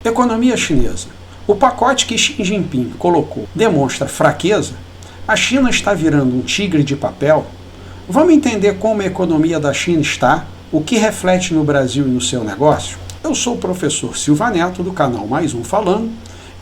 Economia chinesa. O pacote que Xi Jinping colocou demonstra fraqueza? A China está virando um tigre de papel? Vamos entender como a economia da China está, o que reflete no Brasil e no seu negócio? Eu sou o professor Silva Neto, do canal Mais Um Falando,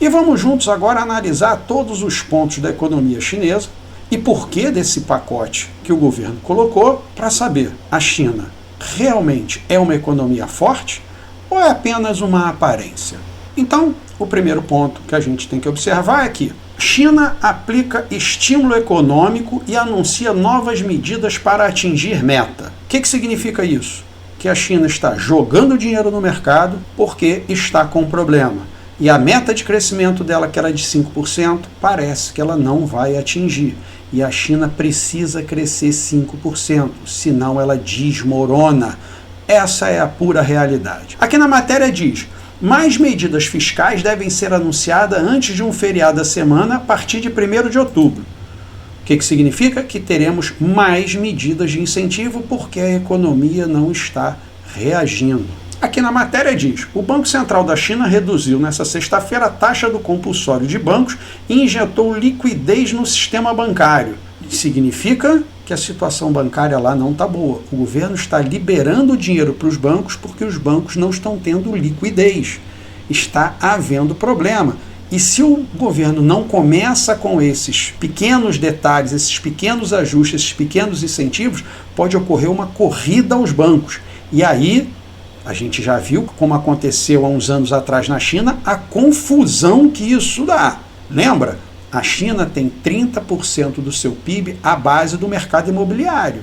e vamos juntos agora analisar todos os pontos da economia chinesa e por que desse pacote que o governo colocou, para saber, a China realmente é uma economia forte ou é apenas uma aparência? Então, o primeiro ponto que a gente tem que observar é que China aplica estímulo econômico e anuncia novas medidas para atingir meta. O que significa isso? Que a China está jogando dinheiro no mercado porque está com problema. E a meta de crescimento dela, que era de 5%, parece que ela não vai atingir. E a China precisa crescer 5%, senão ela desmorona. Essa é a pura realidade. Aqui na matéria diz: mais medidas fiscais devem ser anunciadas antes de um feriado da semana a partir de 1º de outubro. O que significa? Que teremos mais medidas de incentivo porque a economia não está reagindo. Aqui na matéria diz: o Banco Central da China reduziu nesta sexta-feira a taxa do compulsório de bancos e injetou liquidez no sistema bancário. Significa que a situação bancária lá não está boa. O governo está liberando dinheiro para os bancos porque os bancos não estão tendo liquidez. Está havendo problema. E se o governo não começa com esses pequenos detalhes, esses pequenos ajustes, esses pequenos incentivos, pode ocorrer uma corrida aos bancos. E aí, a gente já viu, como aconteceu há uns anos atrás na China, a confusão que isso dá. Lembra? A China tem 30% do seu PIB à base do mercado imobiliário.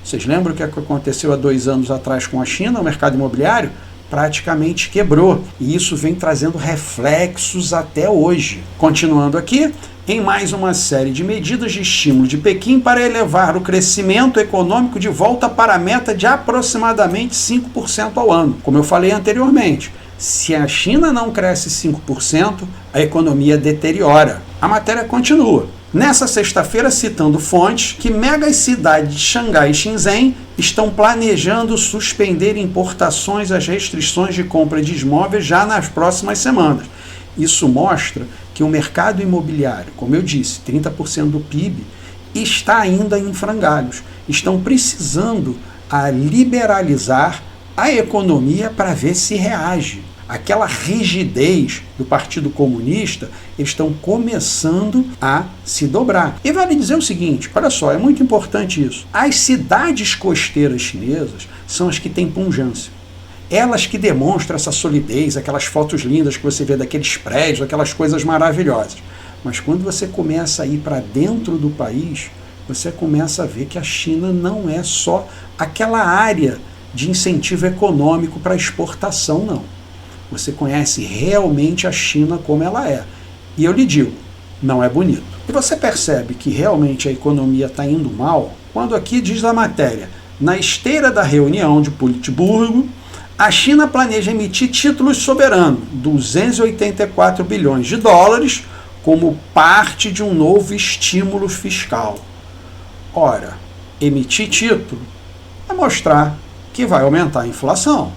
Vocês lembram o que aconteceu há 2 anos atrás com a China? O mercado imobiliário praticamente quebrou. E isso vem trazendo reflexos até hoje. Continuando aqui, em mais uma série de medidas de estímulo de Pequim para elevar o crescimento econômico de volta para a meta de aproximadamente 5% ao ano. Como eu falei anteriormente, se a China não cresce 5%, a economia deteriora. A matéria continua. Nessa sexta-feira, citando fontes, que megas cidades de Xangai e Shenzhen estão planejando suspender importações às restrições de compra de imóveis já nas próximas semanas. Isso mostra que o mercado imobiliário, como eu disse, 30% do PIB, está ainda em frangalhos. Estão precisando liberalizar a economia para ver se reage. Aquela rigidez do Partido Comunista, eles estão começando a se dobrar. E vale dizer o seguinte, olha só, é muito importante isso. As cidades costeiras chinesas são as que têm pungência. Elas que demonstram essa solidez, aquelas fotos lindas que você vê daqueles prédios, aquelas coisas maravilhosas. Mas quando você começa a ir para dentro do país, você começa a ver que a China não é só aquela área de incentivo econômico para exportação, não. Você conhece realmente a China como ela é. E eu lhe digo, não é bonito. E você percebe que realmente a economia está indo mal quando aqui diz a matéria: na esteira da reunião de Politburgo, a China planeja emitir títulos soberanos, 284 bilhões de dólares, como parte de um novo estímulo fiscal. Ora, emitir título é mostrar que vai aumentar a inflação.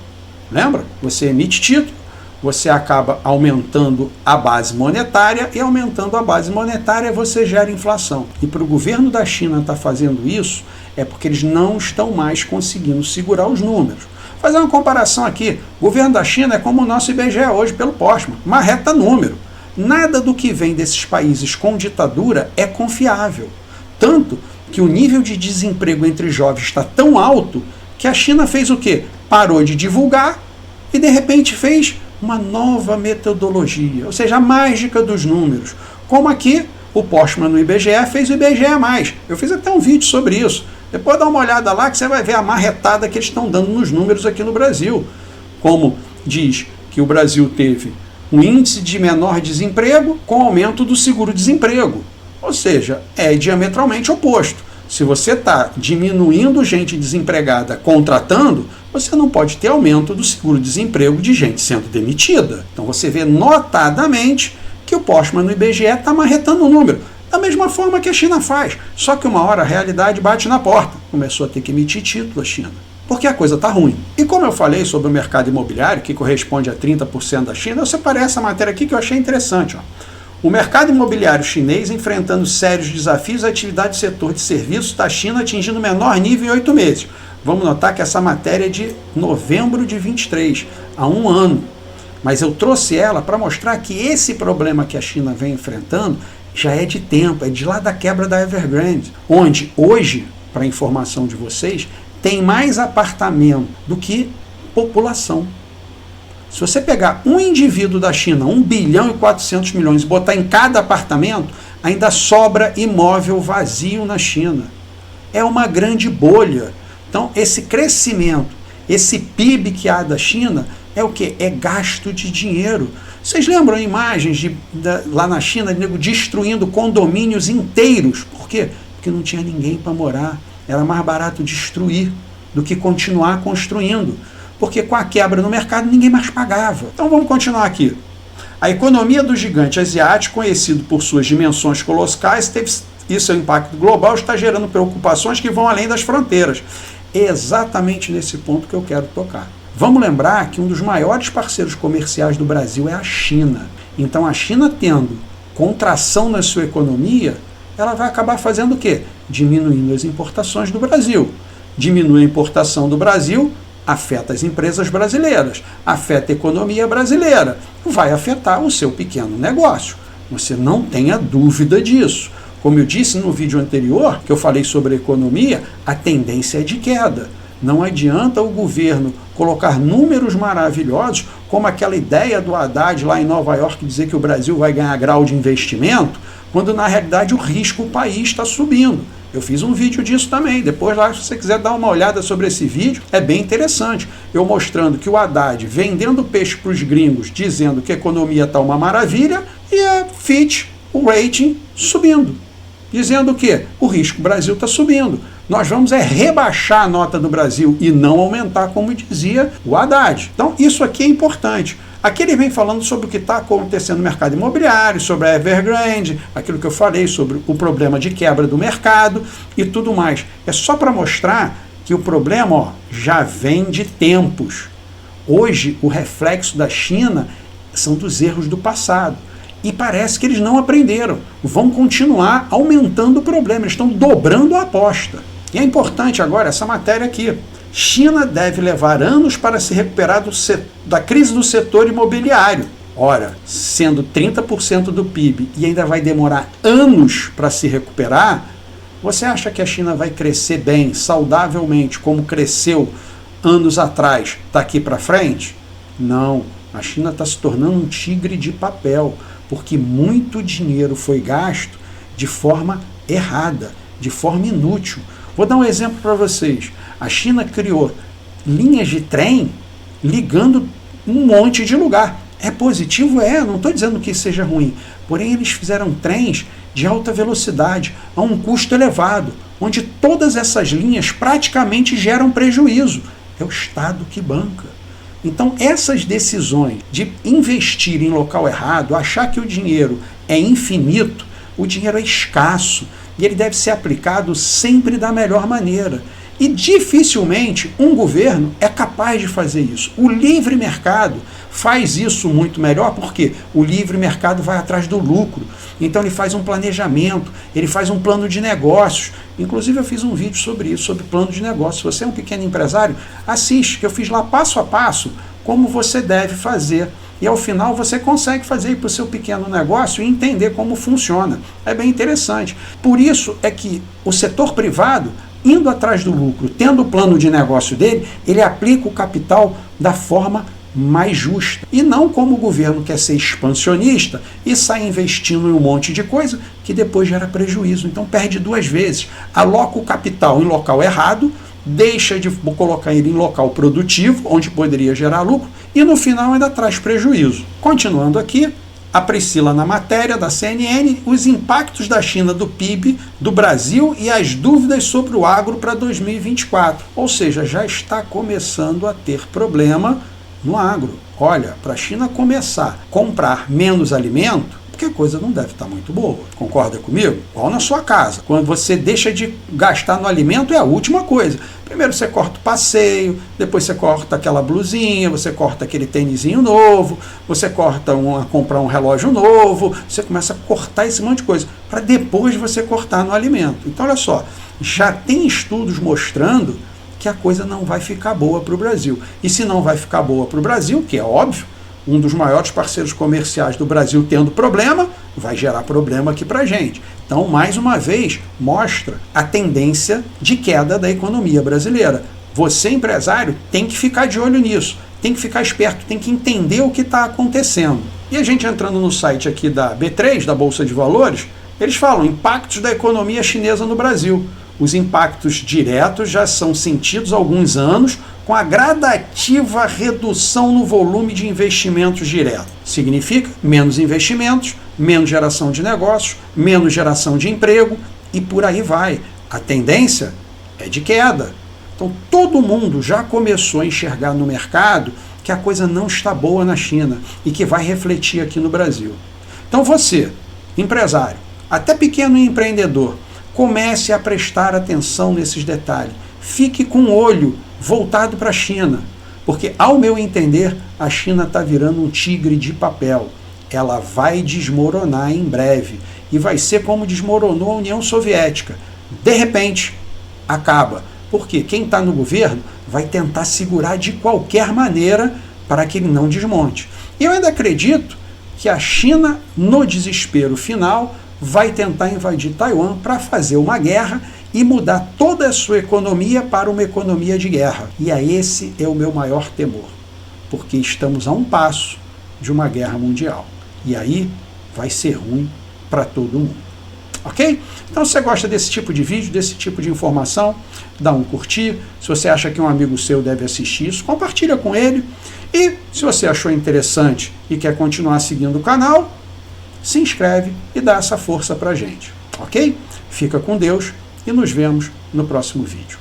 Lembra? Você emite título, você acaba aumentando a base monetária, e aumentando a base monetária você gera inflação. E para o governo da China estar fazendo isso, é porque eles não estão mais conseguindo segurar os números. Fazer uma comparação aqui, o governo da China é como o nosso IBGE hoje pelo Postman, uma reta número. Nada do que vem desses países com ditadura é confiável. Tanto que o nível de desemprego entre jovens está tão alto que a China fez o quê? Parou de divulgar e de repente fez uma nova metodologia, ou seja, a mágica dos números. Como aqui, o Postman no IBGE fez o IBGE+. Eu fiz até um vídeo sobre isso. Depois dá uma olhada lá que você vai ver a marretada que eles estão dando nos números aqui no Brasil. Como diz que o Brasil teve um índice de menor desemprego com aumento do seguro-desemprego. Ou seja, é diametralmente oposto. Se você está diminuindo gente desempregada contratando, você não pode ter aumento do seguro-desemprego de gente sendo demitida. Então você vê notadamente que o Postman no IBGE está marretando o número. Da mesma forma que a China faz. Só que uma hora a realidade bate na porta. Começou a ter que emitir título a China. porque a coisa está ruim. E como eu falei sobre o mercado imobiliário, que corresponde a 30% da China, eu separei essa matéria aqui que eu achei interessante. Ó. O mercado imobiliário chinês enfrentando sérios desafios, a atividade do setor de serviços da China atingindo o menor nível em 8 meses. Vamos notar que essa matéria é de novembro de 23, há um ano. Mas eu trouxe ela para mostrar que esse problema que a China vem enfrentando já é de tempo, é de lá da quebra da Evergrande, onde hoje, para informação de vocês, tem mais apartamento do que população. Se você pegar um indivíduo da China, 1 bilhão e 400 milhões, e botar em cada apartamento, ainda sobra imóvel vazio na China. É uma grande bolha. Então, esse crescimento, esse PIB que há da China, é o quê? É gasto de dinheiro. Vocês lembram imagens lá na China, de nego destruindo condomínios inteiros? Por quê? Porque não tinha ninguém para morar. Era mais barato destruir do que continuar construindo. Porque com a quebra no mercado, ninguém mais pagava. Então vamos continuar aqui. A economia do gigante asiático, conhecido por suas dimensões colossais, e seu impacto global está gerando preocupações que vão além das fronteiras. É exatamente nesse ponto que eu quero tocar. Vamos lembrar que um dos maiores parceiros comerciais do Brasil é a China. Então a China tendo contração na sua economia, ela vai acabar fazendo o quê? Diminuindo as importações do Brasil. Diminui a importação do Brasil, afeta as empresas brasileiras, afeta a economia brasileira, vai afetar o seu pequeno negócio. Você não tenha dúvida disso. Como eu disse no vídeo anterior, que eu falei sobre a economia, a tendência é de queda. Não adianta o governo colocar números maravilhosos, como aquela ideia do Haddad lá em Nova York, dizer que o Brasil vai ganhar grau de investimento, quando na realidade o risco do país está subindo. Eu fiz um vídeo disso também, depois lá, se você quiser dar uma olhada sobre esse vídeo, é bem interessante. Eu mostrando que o Haddad vendendo peixe para os gringos, dizendo que a economia está uma maravilha, e a Fitch, o rating, subindo. Dizendo o quê? O risco do Brasil está subindo. Nós vamos rebaixar a nota do Brasil e não aumentar, como dizia o Haddad. Então, isso aqui é importante. Aqui ele vem falando sobre o que está acontecendo no mercado imobiliário, sobre a Evergrande, aquilo que eu falei sobre o problema de quebra do mercado e tudo mais. É só para mostrar que o problema já vem de tempos. Hoje, o reflexo da China são dos erros do passado. E parece que eles não aprenderam. Vão continuar aumentando o problema. Eles estão dobrando a aposta. E é importante agora essa matéria aqui. China deve levar anos para se recuperar da crise do setor imobiliário. Ora, sendo 30% do PIB e ainda vai demorar anos para se recuperar, você acha que a China vai crescer bem, saudavelmente, como cresceu anos atrás, daqui para frente? Não. A China está se tornando um tigre de papel, porque muito dinheiro foi gasto de forma errada, de forma inútil. Vou dar um exemplo para vocês. A China criou linhas de trem ligando um monte de lugar. É positivo? Não estou dizendo que seja ruim. Porém, eles fizeram trens de alta velocidade, a um custo elevado, onde todas essas linhas praticamente geram prejuízo. É o Estado que banca. Então, essas decisões de investir em local errado, achar que o dinheiro é infinito, o dinheiro é escasso e ele deve ser aplicado sempre da melhor maneira. E dificilmente um governo é capaz de fazer isso. O livre mercado faz isso muito melhor, porque o livre mercado vai atrás do lucro. Então ele faz um planejamento, ele faz um plano de negócios. Inclusive eu fiz um vídeo sobre isso, sobre plano de negócios. Se você é um pequeno empresário, assiste, que eu fiz lá passo a passo como você deve fazer. E ao final você consegue fazer para o seu pequeno negócio e entender como funciona. É bem interessante. Por isso é que o setor privado, indo atrás do lucro, tendo o plano de negócio dele, ele aplica o capital da forma mais justa. E não como o governo quer ser expansionista e sai investindo em um monte de coisa que depois gera prejuízo. Então perde duas vezes. Aloca o capital em local errado, deixa de colocar ele em local produtivo, onde poderia gerar lucro, e no final ainda traz prejuízo. Continuando aqui, a Priscila na matéria da CNN, os impactos da China do PIB do Brasil e as dúvidas sobre o agro para 2024. Ou seja, já está começando a ter problema no agro. Olha, para a China começar a comprar menos alimento, porque a coisa não deve estar muito boa. Concorda comigo? Igual na sua casa. Quando você deixa de gastar no alimento, é a última coisa. Primeiro você corta o passeio, depois você corta aquela blusinha, você corta aquele tênisinho novo, você comprar um relógio novo, você começa a cortar esse monte de coisa, para depois você cortar no alimento. Então olha só, já tem estudos mostrando que a coisa não vai ficar boa para o Brasil. E se não vai ficar boa para o Brasil, que é óbvio, um dos maiores parceiros comerciais do Brasil tendo problema, vai gerar problema aqui para a gente. Então, mais uma vez, mostra a tendência de queda da economia brasileira. Você, empresário, tem que ficar de olho nisso, tem que ficar esperto, tem que entender o que está acontecendo. E a gente entrando no site aqui da B3, da Bolsa de Valores, eles falam impactos da economia chinesa no Brasil. Os impactos diretos já são sentidos há alguns anos, com a gradativa redução no volume de investimentos diretos. Significa menos investimentos, menos geração de negócios, menos geração de emprego e por aí vai. A tendência é de queda. Então todo mundo já começou a enxergar no mercado que a coisa não está boa na China e que vai refletir aqui no Brasil. Então você, empresário, até pequeno empreendedor, comece a prestar atenção nesses detalhes. Fique com o olho voltado para a China, porque, ao meu entender, a China está virando um tigre de papel. Ela vai desmoronar em breve, e vai ser como desmoronou a União Soviética. De repente, acaba. Porque quem está no governo vai tentar segurar de qualquer maneira para que ele não desmonte. E eu ainda acredito que a China, no desespero final, vai tentar invadir Taiwan para fazer uma guerra e mudar toda a sua economia para uma economia de guerra. E esse é o meu maior temor, porque estamos a um passo de uma guerra mundial. E aí vai ser ruim para todo mundo. Ok? Então, se você gosta desse tipo de vídeo, desse tipo de informação, dá um curtir. Se você acha que um amigo seu deve assistir isso, compartilha com ele. E se você achou interessante e quer continuar seguindo o canal, se inscreve e dá essa força pra gente, ok? Fica com Deus e nos vemos no próximo vídeo.